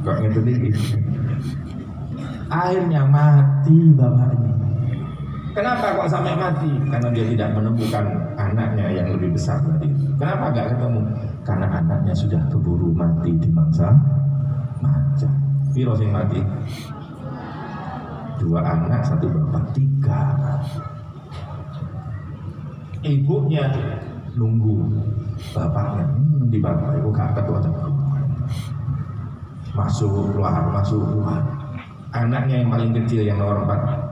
kok ngeten iki. Akhirnya mati bapaknya. Kenapa kok sampai mati? Karena dia tidak menemukan anaknya yang lebih besar tadi. Kenapa gak ketemu? Karena anaknya sudah keburu mati di mangsa macan. Piro sing mati? 2 anak, 1 bapak, 3. Ibunya nunggu bapaknya. Di bapak ibu gak ketua. Masuk keluar. Anaknya yang paling kecil yang nomor 4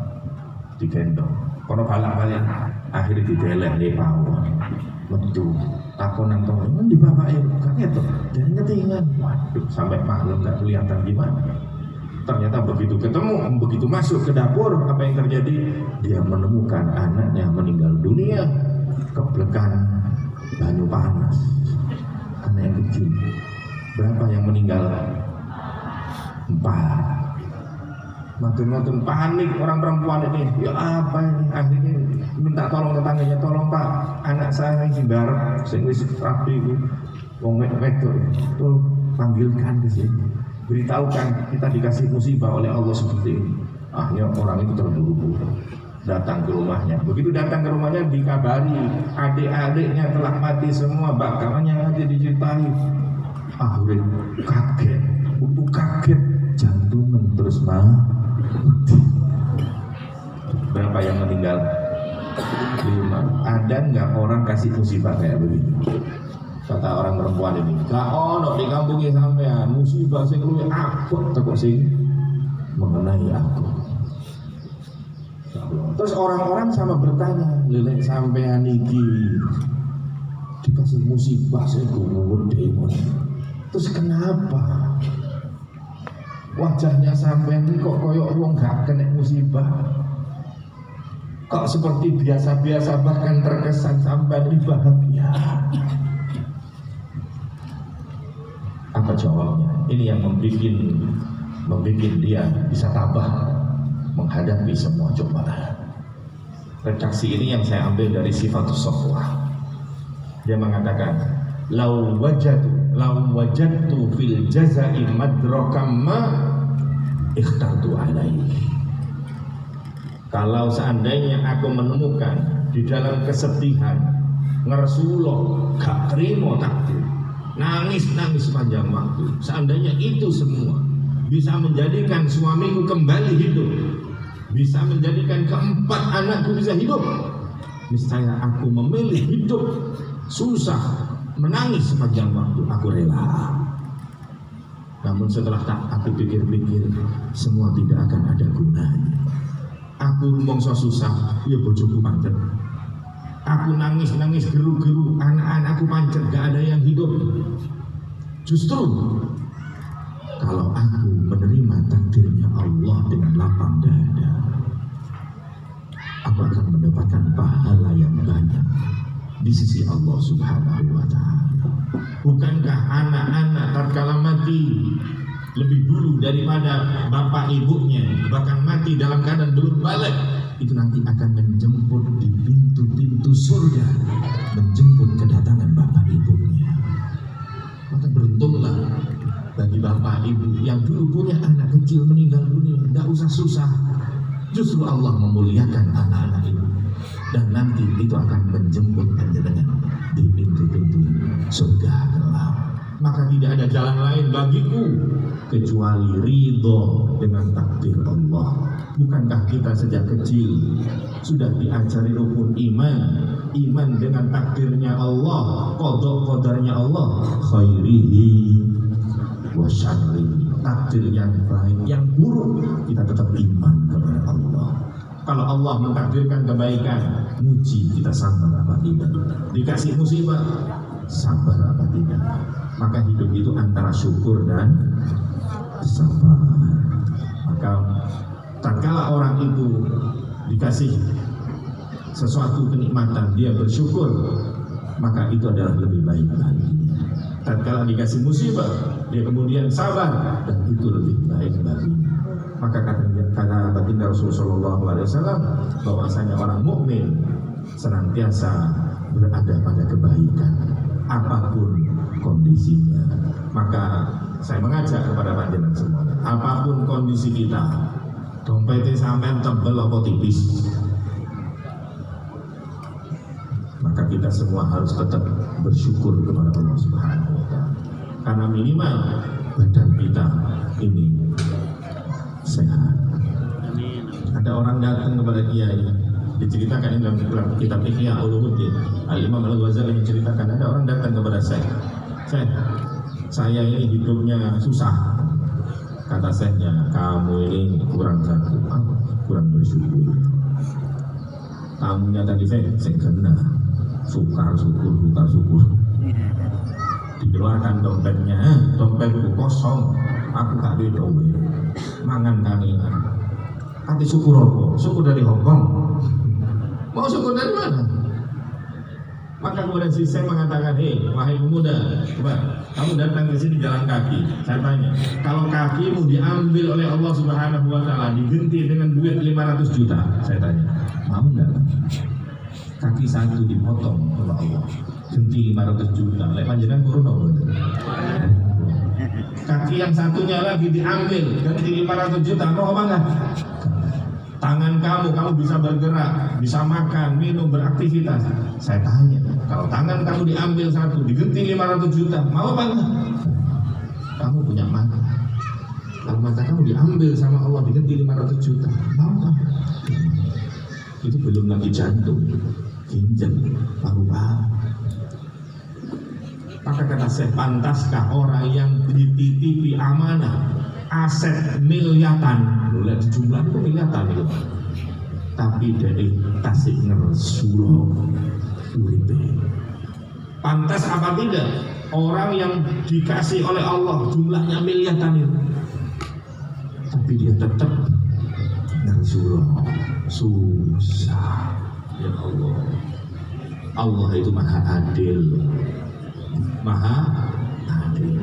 digendong. Kono balak-balik akhirnya didelek di pawon. Metu aku nonton di bapak ibu kan itu dari ketinggalan. Waduh, sampai malam nggak kelihatan gimana. Ternyata begitu ketemu, begitu masuk ke dapur, apa yang terjadi? Dia menemukan anaknya meninggal dunia keblekan banyu panas. Anak yang kecil. Berapa yang meninggal? 4. Makin panik orang perempuan ini. Ya apa ini? Akhirnya minta tolong tetangganya, tolong Pak, anak saya yang sembarang, sing wis rapi itu, wong wedok itu panggilkan ke sini, beritahukan kita dikasih musibah oleh Allah seperti ini. Akhirnya orang itu terburu-buru datang ke rumahnya. Begitu datang ke rumahnya dikabari adik-adiknya telah mati semua, bapaknya nanti diceritai. Akhirnya kaget, jantungan terus mati. Berapa yang meninggal? 5. Ada nggak orang kasih musibah kayak begitu? Kata orang perempuan ini, gak ono di kampungnya sampean musibah sing luwih abot teko sing mengenai aku. Terus orang-orang sama bertanya, lelek sampean iki dikasih musibah sing gede. Terus kenapa? Wajahnya sampean ini kok koyok wong gak kena musibah? Kok seperti biasa-biasa bahkan terkesan sampean ini bahagia? Apa jawabnya? Ini yang membuat dia bisa tabah menghadapi semua cobaan. Redaksi ini yang saya ambil dari Sifatus Safwah. Dia mengatakan, lau wajadtu fil jazai madrakam ma ikhtartu alaihi. Kalau seandainya aku menemukan di dalam kesedihan ngersuloh gak terima takdir, nangis sepanjang waktu, seandainya itu semua bisa menjadikan suamiku kembali hidup, bisa menjadikan 4 anakku bisa hidup, misalnya aku memilih hidup susah, menangis sepanjang waktu, aku rela. Namun setelah aku pikir-pikir, semua tidak akan ada gunanya. Aku rumongso susah, ya bojoku pancet. Aku nangis geru-geru, anak-anakku pancet, gak ada yang hidup. Justru kalau aku menerima takdirnya Allah dengan lapang dada, aku akan mendapatkan pahala yang banyak di sisi Allah Subhanahu wa ta'ala. Bukankah anak-anak tatkala mati lebih dulu daripada bapak ibunya, bahkan mati dalam keadaan belum balik, itu nanti akan menjemput di pintu-pintu surga, menjemput kedatangan bapak ibunya. Maka beruntunglah bagi bapak ibu yang dulu punya anak kecil meninggal dunia, tidak usah susah. Justru Allah memuliakan anak-anak itu, dan nanti itu akan menjemput panjenengan di pintu-pintu surga kelak. Maka tidak ada jalan lain bagiku kecuali ridho dengan takdir Allah. Bukankah kita sejak kecil sudah diajari rukun iman dengan takdirnya Allah, qada qadarnya Allah, khairihi wa syarrihi, takdir yang baik, yang buruk, kita tetap iman kepada Allah. Kalau Allah mentakdirkan kebaikan, muji, kita sabar apa tidak. Dikasih musibah, sabar apa tidak. Maka hidup itu antara syukur dan sabar. Maka tatkala orang itu dikasih sesuatu kenikmatan, dia bersyukur, maka itu adalah lebih baik lagi. Tatkala dikasih musibah, dia kemudian sabar, dan itu lebih baik lagi. Maka kata baginda Rasulullah SAW bahwasanya orang mukmin senantiasa berada pada kebaikan apapun kondisinya. Maka saya mengajak kepada panjenengan semua, apapun kondisi kita, dompetnya sampean tebel atau tipis, maka kita semua harus tetap bersyukur kepada Allah Subhanahu wa Ta'ala. Karena minimal badan kita ini sehat. Ada orang datang kepada kiai, diceritakan dalam kitab Ihya Ulumuddin, Al-Imam Al-Ghazali menceritakan, ada orang datang kepada saya ini hidupnya susah. Kata Syekhnya, kamu ini kurang satu, kurang bersyukur. Tamunya tadi saya kena syukur. Dikeluarkan dompetnya, dompetku kosong, aku tak ada duit. Mangan kami. Nanti syukur apa? Syukur dari Hongkong. Mau syukur dari mana? Maka kemudian si Syekh mengatakan, wahai pemuda, coba kamu datang ke sini jalan kaki. Saya tanya, kalau kakimu diambil oleh Allah Subhanahu wa Ta'ala, diganti dengan duit 500 juta, saya tanya, mau nggak? Kaki satu dipotong oleh Allah, ganti 500 juta. Lek panjenengan kurun apa? Kaki yang satunya lagi diambil, ganti 500 juta, mau apa enggak? Tangan kamu bisa bergerak, bisa makan, minum, beraktivitas. Saya tanya, kalau tangan kamu diambil satu, diganti 500 juta, mau apa enggak? Kamu punya mata. Kalau mata kamu diambil sama Allah, diganti 500 juta, mau apa? Itu belum lagi jantung, ginjal, paru-paru. Maka kata saya, pantaskah orang yang dititipi amanah aset miliatan, lihat jumlah itu miliatan itu, tapi dari tasik ngersulo uripe. Pantas apa tidak orang yang dikasih oleh Allah jumlahnya miliatan itu, tapi dia tetap ngersulo susah. Ya Allah, Allah itu maha adil, maha adil.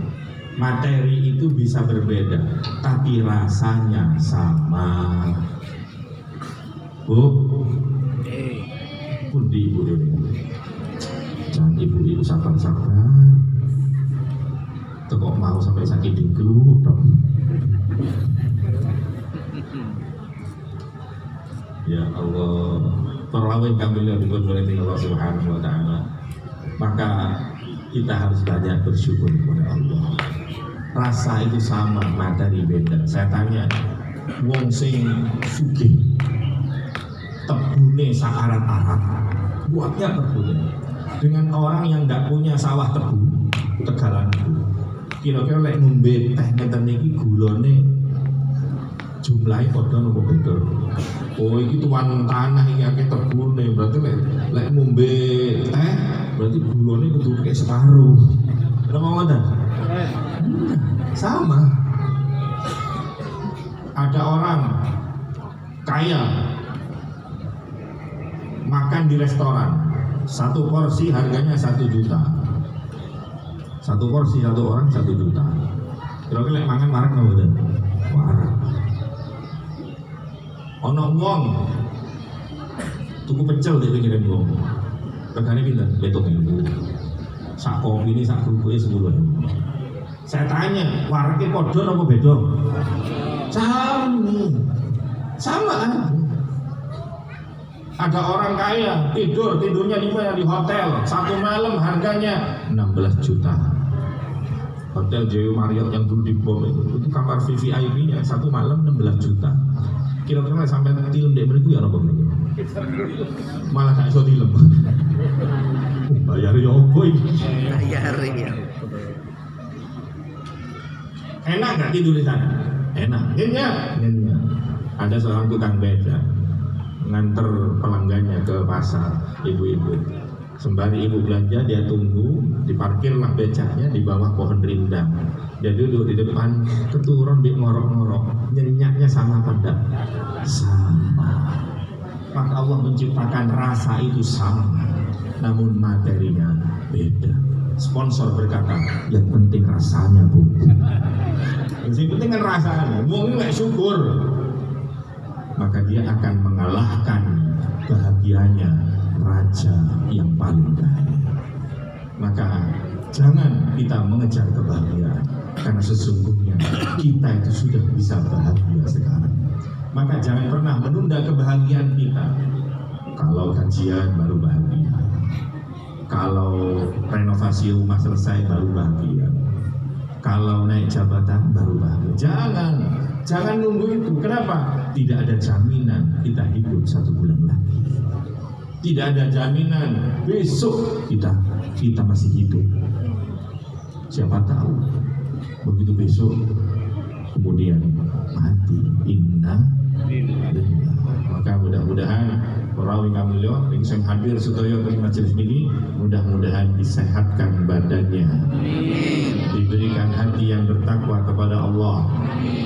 Materi itu bisa berbeda, tapi rasanya sama. Pundi ibu ini, jangan ibu sabar-sabar. Kok mau sampai sakit di geluduk. Ya Allah, perlawan kami lihat di Allah Subhanahu wa Ta'ala. Maka kita harus banyak bersyukur kepada Allah. Rasa itu sama, materi beda. Saya tanya, wong sing sugih tebune sakarat-arat, buatnya tebune, dengan orang yang nggak punya sawah tebu, tegalan itu, kira-kira lek ngombe teh ngeten iki gulone jumlahnya padha nopo beda? Oh, iki tuan tanah iki akeh tebune, berarti lek ngombe teh berarti gulone kudu kayak separuh. Kenapa ngoten? Sama. Ada orang kaya makan di restoran, satu porsi harganya 1 juta. Satu porsi satu orang 1 juta. Kira-kira lek mangan marak napa mboten? Marak. Ono wong tuku pecel di pikiran wong. Regane pinten? Betok itu. Sak kopi ini sak kerupuknya 10.000. Saya tanya, waraknya podo apa beda? Sama kan? Ada orang kaya tidurnya di mana? Di hotel. Satu malam harganya 16 juta. Hotel J.W. Marriott yang dulu dibom itu kamar VVIP-nya satu malam 16 juta. Kira-kira sampai tilem dek beriku ya apa begitu? Malah gak iso tilem. Bayar ya apa iki? Bayar ya. Enak gak tidur di sana? Enak. Nyenyak. Ada seorang tukang beca nganter pelanggannya ke pasar, ibu-ibu. Sembari ibu belanja, dia tunggu, diparkirlah becaknya di bawah pohon rindang. Dia duduk di depan, keturun di ngorok-ngorok. Nyenyaknya sama pada sama. Maka Allah menciptakan rasa itu sama, namun materinya beda. Sponsor berkata, yang penting rasanya bu. Yang penting kan rasanya. Mungkin nggak syukur, maka dia akan mengalahkan bahagianya raja yang paling kaya. Maka jangan kita mengejar kebahagiaan, karena sesungguhnya kita itu sudah bisa bahagia sekarang. Maka jangan pernah menunda kebahagiaan kita. Kalau kajian baru bahagia, kalau renovasi rumah selesai baru bahagia, kalau naik jabatan baru bahagia. Jangan nunggu itu. Kenapa? Tidak ada jaminan kita hidup 1 bulan lagi. Tidak ada jaminan besok kita masih hidup. Siapa tahu begitu besok kemudian mati. Maka mudah-mudahan perawi kamulya yang hadir sedaya di majelis ini mudah-mudahan disehatkan badannya, diberikan hati yang bertakwa kepada Allah,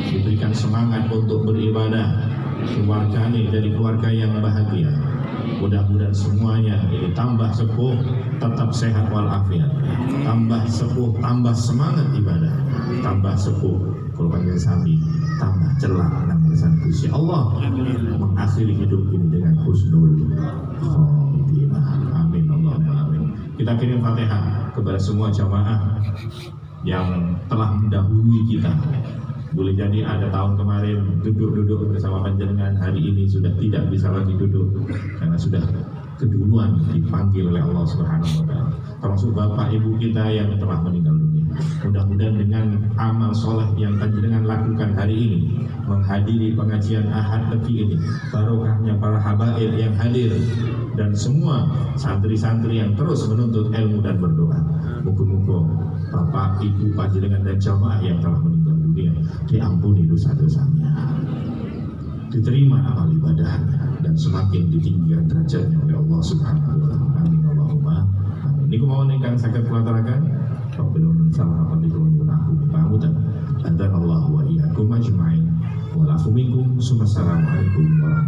diberikan semangat untuk beribadah, keluarganya jadi keluarga yang bahagia. Mudah-mudahan semuanya ini tambah sepuh, tetap sehat walafiat, tambah sepuh, tambah semangat ibadah, tambah sepuh, kalau panggil sapi, tambah celak dan mengesan Gusti Allah, mengakhiri hidup ini dengan husnul khotimah. Amin Allahumma amin. Kita kirim Fatihah kepada semua jamaah yang telah mendahului kita. Boleh jadi ada tahun kemarin duduk bersama panjenengan, hari ini sudah tidak bisa lagi duduk karena sudah keduluan dipanggil oleh Allah Subhanahu wa taala. Termasuk bapak ibu kita yang telah meninggal dunia. Mudah-mudahan dengan amal soleh yang panjenengan lakukan hari ini, menghadiri pengajian Ahad Pagi ini, barokahnya para habaib yang hadir dan semua santri-santri yang terus menuntut ilmu dan berdoa. Moga-moga bapak ibu panjenengan dan jamaah yang telah meninggal dunia diampuni dosa-dosanya, diterima amal ibadahnya, dan semakin ditinggikan derajatnya oleh Allah Subhanahu wa taala. Amin Allahumma amin. Niku mawon ingkang saged kula aturaken Rabbil salah panjenengan aku pamutan adzan Allah wa iyyakum ajmain wa lakum minkum. Assalamualaikum warahmatullahi